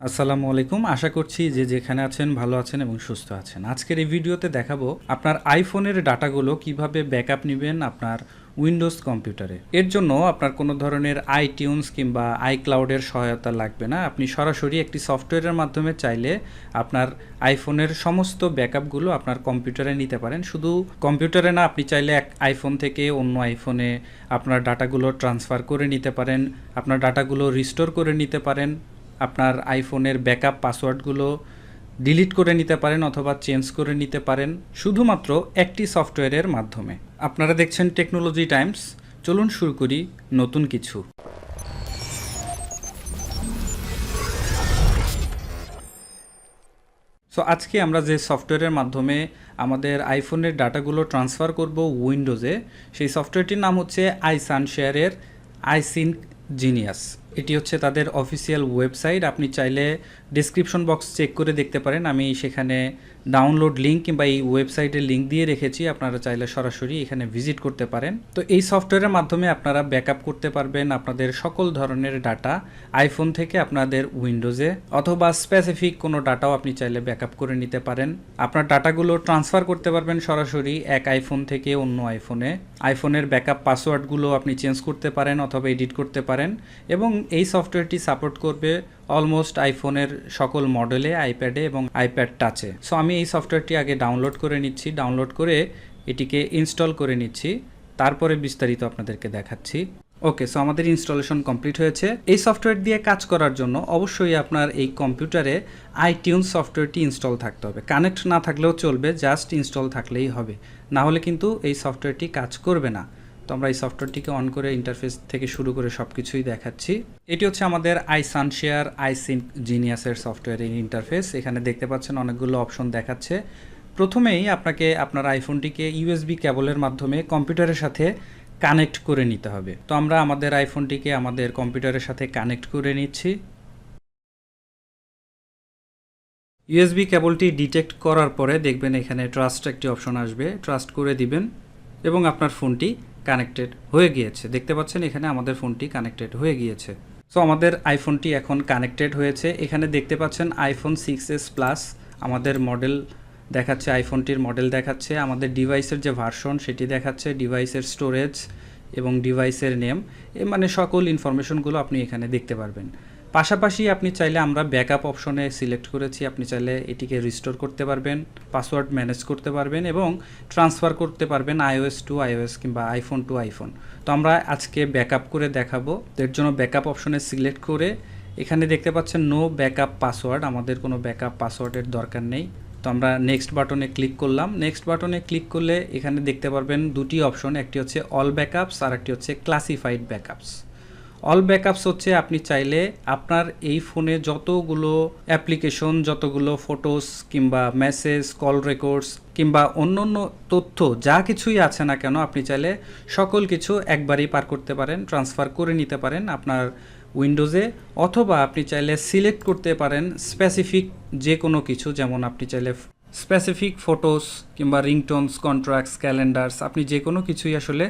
আসসালামু আলাইকুম। আশা করছি যে যেখানে আছেন ভালো আছেন এবং সুস্থ আছেন। আজকের এই ভিডিওতে দেখাবো আপনার আইফোনের ডাটাগুলো কিভাবে ব্যাকআপ নেবেন আপনার উইন্ডোজ কম্পিউটারে। এর জন্য আপনার কোনো ধরনের আইটিউনস কিংবা আইক্লাউডের সহায়তা লাগবে না। আপনি সরাসরি একটি সফটওয়্যারের মাধ্যমে চাইলে আপনার আইফোনের সমস্ত ব্যাকআপগুলো আপনার কম্পিউটারে নিতে পারেন। শুধু কম্পিউটারে না, আপনি চাইলে এক আইফোন থেকে অন্য আইফোনে আপনার ডাটাগুলো ট্রান্সফার করে নিতে পারেন, আপনার ডাটাগুলো রিস্টোর করে নিতে পারেন, আপনার আইফোনের ব্যাকআপ পাসওয়ার্ডগুলো ডিলিট করে নিতে পারেন অথবা চেঞ্জ করে নিতে পারেন শুধুমাত্র একটি সফটওয়্যারের মাধ্যমে। আপনারা দেখছেন টেকনোলজি টাইমস। চলুন শুরু করি নতুন কিছু। সো আজকে আমরা যে সফটওয়্যারের মাধ্যমে আমাদের আইফোনের ডাটাগুলো ট্রান্সফার করব উইন্ডোজে, সেই সফটওয়্যারটির নাম হচ্ছে iSunshareর iSyncGenius। এটি হচ্ছে তাদের অফিসিয়াল ওয়েবসাইট। আপনি চাইলে ডেসক্রিপশন বক্স চেক করে দেখতে পারেন, আমি সেখানে ডাউনলোড লিঙ্ক কিংবা এই ওয়েবসাইটের লিঙ্ক দিয়ে রেখেছি। আপনারা চাইলে সরাসরি এখানে ভিজিট করতে পারেন। তো এই সফটওয়্যারের মাধ্যমে আপনারা ব্যাকআপ করতে পারবেন আপনাদের সকল ধরনের ডাটা আইফোন থেকে আপনাদের উইন্ডোজে, অথবা স্পেসিফিক কোনো ডাটাও আপনি চাইলে ব্যাকআপ করে নিতে পারেন। আপনার ডাটাগুলো ট্রান্সফার করতে পারবেন সরাসরি এক আইফোন থেকে অন্য আইফোনে। আইফোনের ব্যাকআপ পাসওয়ার্ডগুলো আপনি চেঞ্জ করতে পারেন অথবা এডিট করতে পারেন, এবং এই সফটওয়্যারটি সাপোর্ট করবে অলমোস্ট আইফোনের সকল মডেলে, আইপ্যাডে এবং আইপ্যাড টাচে। সো আমি এই সফটওয়্যারটি আগে ডাউনলোড করে নিচ্ছি, ডাউনলোড করে এটিকে ইনস্টল করে নিচ্ছি, তারপরে বিস্তারিত আপনাদেরকে দেখাচ্ছি। ওকে, সো আমাদের ইনস্টলেশন কমপ্লিট হয়েছে। এই সফটওয়্যার দিয়ে কাজ করার জন্য অবশ্যই আপনার এই কম্পিউটারে আইটিউনস সফটওয়্যারটি ইনস্টল থাকতে হবে। কানেক্ট না থাকলেও চলবে, জাস্ট ইনস্টল থাকলেই হবে, না হলে কিন্তু এই সফটওয়্যারটি কাজ করবে না। তো আমরা এই সফটওয়্যারটিকে অন করে ইন্টারফেস থেকে শুরু করে সব কিছুই দেখাচ্ছি। এটি হচ্ছে আমাদের iSunshare iSyncGeniusের সফটওয়্যারের ইন্টারফেস। এখানে দেখতে পাচ্ছেন অনেকগুলো অপশন দেখাচ্ছে। প্রথমেই আপনাকে আপনার আইফোনটিকে ইউএসবি কেবলের মাধ্যমে কম্পিউটারের সাথে কানেক্ট করে নিতে হবে। তো আমরা আমাদের আইফোনটিকে আমাদের কম্পিউটারের সাথে কানেক্ট করে নিচ্ছি। ইউএসবি কেবলটি ডিটেক্ট করার পরে দেখবেন এখানে ট্রাস্ট একটি অপশন আসবে, ট্রাস্ট করে দিবেন এবং আপনার ফোনটি কানেক্টেড হয়ে গিয়েছে। দেখতে পাচ্ছেন এখানে আমাদের ফোনটি কানেক্টেড হয়ে গিয়েছে। সো আমাদের আইফোনটি এখন কানেক্টেড হয়েছে। এখানে দেখতে পাচ্ছেন iPhone 6s প্লাস আমাদের মডেল দেখাচ্ছে, আইফোনটির মডেল দেখাচ্ছে, আমাদের ডিভাইসের যে ভার্সন সেটি দেখাচ্ছে, ডিভাইসের স্টোরেজ এবং ডিভাইসের নেম, মানে সকল ইনফরমেশনগুলো আপনি এখানে দেখতে পারবেন। পাশাপাশি আপনি চাইলে, আমরা ব্যাকআপ অপশনে সিলেক্ট করেছি, আপনি চাইলে এটিকে রিস্টোর করতে পারবেন, পাসওয়ার্ড ম্যানেজ করতে পারবেন এবং ট্রান্সফার করতে পারবেন iOS টু iOS কিংবা আইফোন টু আইফোন। তো আমরা আজকে ব্যাকআপ করে দেখাবো। এর জন্য ব্যাকআপ অপশনে সিলেক্ট করে এখানে দেখতে পাচ্ছেন নো ব্যাকআপ পাসওয়ার্ড, আমাদের কোনো ব্যাকআপ পাসওয়ার্ডের দরকার নেই। তো আমরা নেক্সট বাটনে ক্লিক করলাম। নেক্সট বাটনে ক্লিক করলে এখানে দেখতে পারবেন দুটি অপশন, একটি হচ্ছে অল ব্যাকআপস আর একটি হচ্ছে ক্লাসিফাইড ব্যাকআপস। অল ব্যাকআপস হচ্ছে আপনি চাইলে আপনার এই ফোনে যতগুলো অ্যাপ্লিকেশন, যতগুলো ফটোস কিংবা মেসেজ, কল রেকর্ডস কিংবা অন্য অন্য তথ্য যা কিছুই আছে না কেন, আপনি চাইলে সকল কিছু একবারই পার করতে পারেন, ট্রান্সফার করে নিতে পারেন আপনার উইন্ডোজে, অথবা আপনি চাইলে সিলেক্ট করতে পারেন স্পেসিফিক যে কোনো কিছু, যেমন আপনি চাইলে স্পেসিফিক ফটোস কিংবা রিংটোনস, কন্ট্রাক্টস, ক্যালেন্ডার্স, আপনি যে কোনো কিছুই আসলে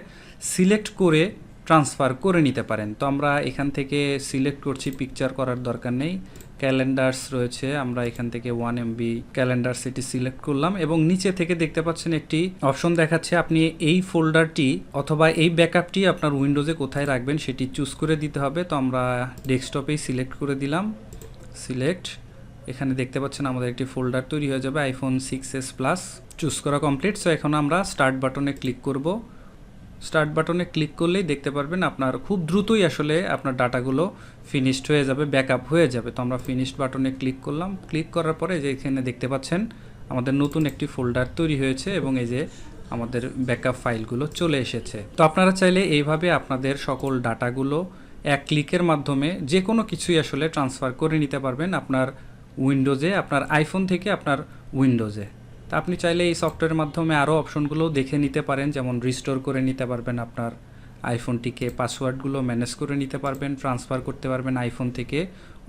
সিলেক্ট করে ট্রান্সফার করে নিতে পারেন। তো আমরা এখান থেকে সিলেক্ট করছি, পিকচার করার দরকার নেই। ক্যালেন্ডার্স রয়েছে, আমরা এখান থেকে 1 MB ক্যালেন্ডার্স এটি সিলেক্ট করলাম এবং নিচে থেকে দেখতে পাচ্ছেন একটি অপশন দেখাচ্ছে, আপনি এই ফোল্ডারটি অথবা এই ব্যাকআপটি আপনার উইন্ডোজে কোথায় রাখবেন সেটি চুজ করে দিতে হবে। তো আমরা ডেস্কটপেই সিলেক্ট করে দিলাম, সিলেক্ট। এখানে দেখতে পাচ্ছেন আমাদের একটি ফোল্ডার তৈরি হয়ে যাবে, iPhone 6s প্লাস। চুজ করা কমপ্লিট। সো এখন আমরা স্টার্ট বাটনে ক্লিক করব। স্টার্ট বাটনে ক্লিক করলেই দেখতে পারবেন আপনার খুব দ্রুতই আসলে আপনার ডাটাগুলো ফিনিশড হয়ে যাবে, ব্যাকআপ হয়ে যাবে। তো আমরা ফিনিশড বাটনে ক্লিক করলাম। ক্লিক করার পরে যে এখানে দেখতে পাচ্ছেন আমাদের নতুন একটি ফোল্ডার তৈরি হয়েছে এবং এই যে আমাদের ব্যাকআপ ফাইলগুলো চলে এসেছে। তো আপনারা চাইলে এইভাবে আপনাদের সকল ডাটাগুলো এক ক্লিকের মাধ্যমে যে কোনো কিছুই আসলে ট্রান্সফার করে নিতে পারবেন আপনার উইন্ডোজে, আপনার আইফোন থেকে আপনার উইন্ডোজে। তা আপনি চাইলে এই সফটওয়্যারের মাধ্যমে আরও অপশনগুলো দেখে নিতে পারেন, যেমন রিস্টোর করে নিতে পারবেন আপনার আইফোনটিকে, পাসওয়ার্ডগুলো ম্যানেজ করে নিতে পারবেন, ট্রান্সফার করতে পারবেন আইফোন থেকে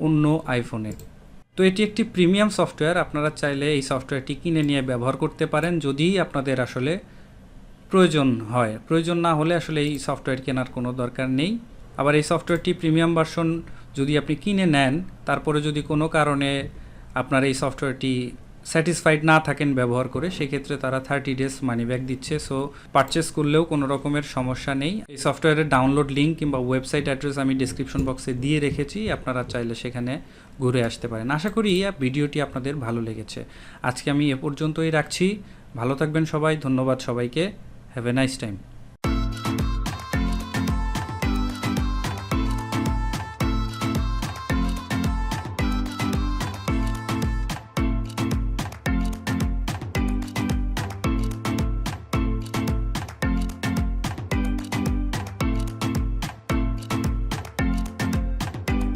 অন্য আইফোনে। তো এটি একটি প্রিমিয়াম সফটওয়্যার, আপনারা চাইলে এই সফটওয়্যারটি কিনে নিয়ে ব্যবহার করতে পারেন যদি আপনাদের আসলে প্রয়োজন হয়। প্রয়োজন না হলে আসলে এই সফটওয়্যার কেনার কোনো দরকার নেই। আবার এই সফটওয়্যারটি প্রিমিয়াম ভার্সন যদি আপনি কিনে নেন তারপরে যদি কোনো কারণে আপনার এই সফটওয়্যারটি স্যাটিসফাইড না থাকেন ব্যবহার করে, সেক্ষেত্রে তারা 30 ডেজ মানি ব্যাক দিচ্ছে। সো পারচেস করলেও কোনো রকমের সমস্যা নেই। এই সফটওয়্যারের ডাউনলোড লিঙ্ক কিংবা ওয়েবসাইট অ্যাড্রেস আমি ডিসক্রিপশন বক্সে দিয়ে রেখেছি, আপনারা চাইলে সেখানে ঘুরে আসতে পারেন। আশা করি ভিডিওটি আপনাদের ভালো লেগেছে। আজকে আমি এ পর্যন্তই রাখছি। ভালো থাকবেন সবাই। ধন্যবাদ সবাইকে। Have a nice time.